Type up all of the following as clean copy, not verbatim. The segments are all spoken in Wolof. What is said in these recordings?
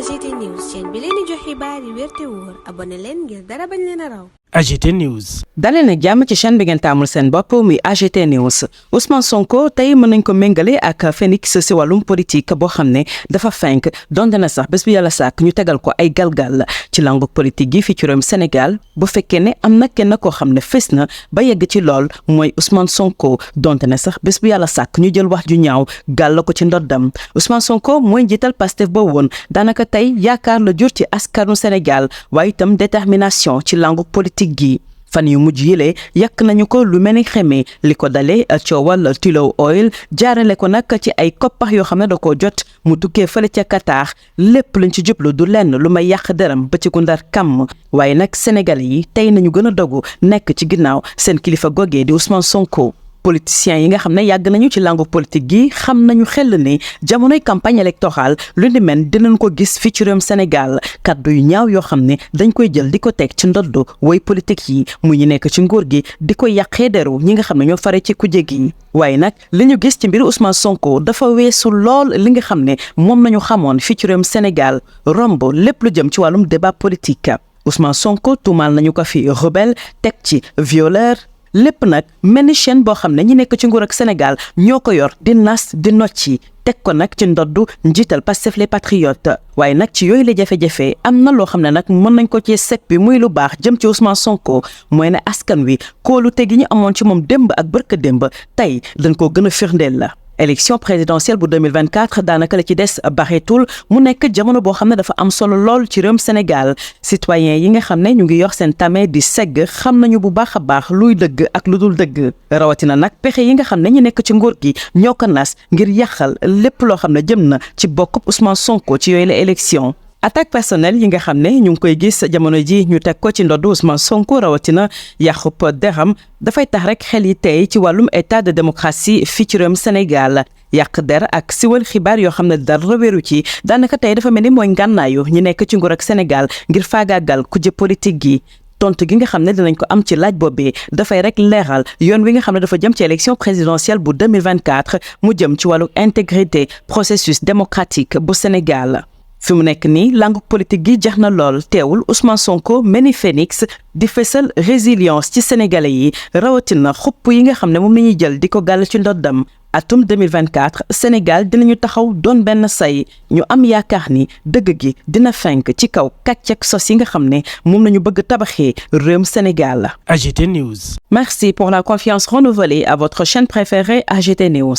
AGT News chaîne bi leen di jox xibaar yi wér te wóor abonné leen ngir dara bañ leen a raw. AGT News. dalee nag jàmm ci chaîne bi ngeen taamul seen bopp muy AGT News Ousmane Sonko tey mën nañ ko méngale ak phénix si wàllum politique boo xam ne dafa fenk donte na sax bés bu yàlla sàkk ñu tegal ko ay galgal ci langu politique gi fii ci réewum Sénégal bu fekkee ne am na kenn koo xam ne fës na ba yegg ci lool mooy Ousmane Sonko donte na sax bés bu yàlla sàkk ñu jël wax ju ñaaw gàll ko ci ndoddam Ousmane Sonko mooy njiital Pastef ba woon daanaka tey yaakaar la jur ci askanu Sénégal waaye itam détermination ci langu politique gi fan yu mujj yile yàq nañu ko lu mel ni xeme li ko dalee coowal Tullow Oil jaarale ko nag ci ay koppax yoo xam ne da koo jot mu tukkee fële ca Qatar lépp luñ ci jublu du lenn lu may yàq deram ba ci ku ndar kàmm waaye nag Sénégalais yi tey nañu gën a dogu nekk ci ginnaaw seen kilifa googee di Ousmane Sonko. politiciens yi nga xam ne yàgg nañu ci langue politique gi xam nañu xel ne jamonoy campagne électorale lu ni mel dinañ ko gis fii ci réewum Sénégal kaddu yu ñaaw yoo xam ne dañ koy jël di ko teg ci ndoddu woy politique yi mu ñu nekk ci nguur gi di ko yàqee deru ñi nga xam ne ñoo fare ci kujje gi waaye nag li ñu gis ci mbiru Ousmane Sonko dafa weesu lool li nga xam ne moom nañu xamoon fii ci réewum Sénégal romb lépp lu jëm ci wàllum débat politique Ousmane Sonko tuumaal nañu ko fi rebelle teg ci violeur lépp nag mel ni chaîne boo xam ne ñi nekk ci nguur ak Sénégal ñoo ko yor di nas di nocci teg ko nag ci ndoddu njiital Pastef les Patriotes waaye nag ci yooyu la jafe-jafe am na loo xam ne nag mën nañ ko ci seppi muy lu baax jëm ci Ousmane Sonko mooy ne askan wi kóolute gi ñu amoon ci moom démb ak bërka démb tey dañ koo gën a firndeel la. élection présidentielle bu 2024 daanaka la ci des bareetul mu nekk jamono boo xam ne dafa am solo lool ci réewum Sénégal citoyens yi nga xam ne ñu ngi yor seen tame di segg xam nañu bu baax a baax luy dëgg ak lu dul dëgg rawatina nag pexe yi nga xam ne ñu nekk ci nguur gi ñoo ko nas ngir yàqal lépp loo xam ne jëm na ci bokkub Ousmane Sonko ci yooyu la élection. attaque personnelle yi nga xam ne ñu ngi koy gis jamono ji ñu teg ko ci ndoddu Ousmane Sonko rawatina yàqub deram dafay tax rek xel yi tey ci wàllum état de démocratie fii ci réewum Sénégal yàq der ak siwal xibaar yoo xam ne dara wéeru ci daanaka tey dafa mel ni mooy ngànnaayu ñu nekk ci nguur ak Sénégal ngir faagaagal kujje politique gi tontu gi nga xam ne dinañ ko am ci laaj boobee dafay rek leeral yoon wi nga xam ne dafa jëm ci élection présidentielle bu 2024 mu jëm ci wàllu intégrité processus démocratique bu Sénégal. fi mu nekk nii langue politique gi jax na lool teewul Ousmane Sonko mel ni phénix di fësal résilience ci sénégalais yi rawatina xupp yi nga xam ne moom la ñuy jël di ko gàll ci ndoddam atum 2024 Sénégal dinañu taxaw doon benn say ñu am yaakaar ni dëgg gi dina fenk ci kaw kàccek sos yi nga xam ne moom nañu bëgg tabaxee réewum Sénégal. AGT News. Merci pour la confiance renouvelée à votre chaîne préférée AGT News.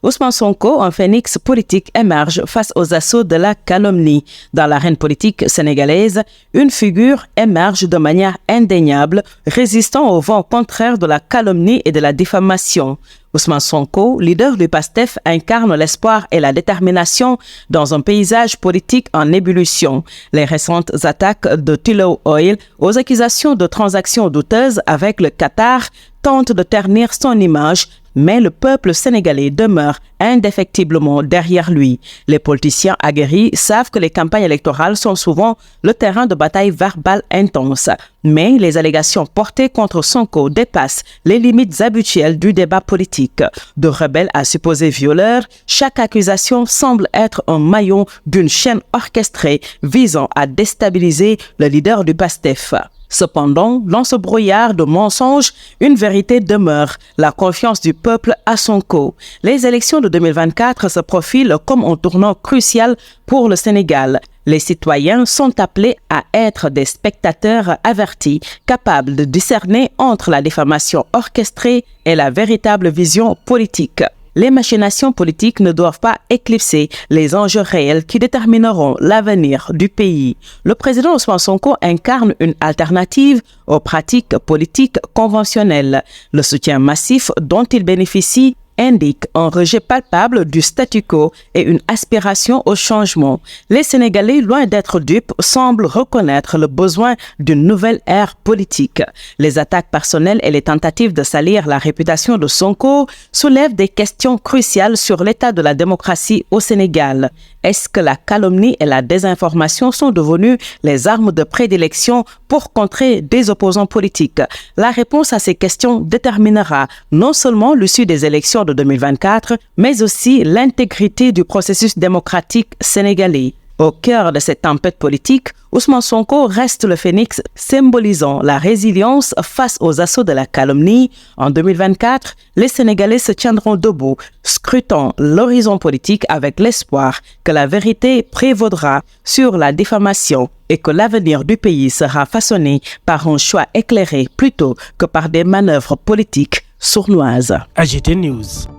Ousmane Sonko, un phénix politique, émerge face aux assauts de la calomnie. Dans l'arène politique sénégalaise, une figure émerge de manière indéniable, résistant au vent contraire de la calomnie et de la diffamation. Ousmane Sonko, leader du PASTEF, incarne l'espoir et la détermination dans un paysage politique en ébullition. Les récentes attaques de Tullow Oil aux accusations de transactions douteuses avec le Qatar tentent de ternir son image, mais le peuple sénégalais demeure indéfectiblement derrière lui. Les politiciens aguerris savent que les campagnes électorales sont souvent le terrain de bataille verbale intense. Mais les allégations portées contre Sonko dépassent les limites habituelles du débat politique. De rebelle à supposé violeur, chaque accusation semble être un maillon d'une chaîne orchestrée visant à déstabiliser le leader du PASTEF. Cependant, dans ce brouillard de mensonges, une vérité demeure, la confiance du peuple à Sonko. Les élections de 2024 se profilent comme un tournant crucial pour le Sénégal. Les citoyens sont appelés à être des spectateurs avertis, capables de discerner entre la diffamation orchestrée et la véritable vision politique. Les machinations politiques ne doivent pas éclipser les enjeux réels qui détermineront l'avenir du pays. Le président Ousmane Sonko incarne une alternative aux pratiques politiques conventionnelles. Le soutien massif dont il bénéficie indique un rejet palpable du statu quo et une aspiration au changement. Les Sénégalais, loin d'être dupes, semblent reconnaître le besoin d'une nouvelle ère politique. Les attaques personnelles et les tentatives de salir la réputation de Sonko soulèvent des questions cruciales sur l'état de la démocratie au Sénégal. Est-ce que la calomnie et la désinformation sont devenues les armes de prédilection pour contrer des opposants politiques? La réponse à ces questions déterminera non seulement l'issue des élections de 2024, mais aussi l'intégrité du processus démocratique sénégalais. Au cœur de cette tempête politique, Ousmane Sonko reste le phénix symbolisant la résilience face aux assauts de la calomnie. En 2024, les Sénégalais se tiendront debout, scrutant l'horizon politique avec l'espoir que la vérité prévaudra sur la diffamation et que l'avenir du pays sera façonné par un choix éclairé plutôt que par des manœuvres politiques sournoises. AGT News.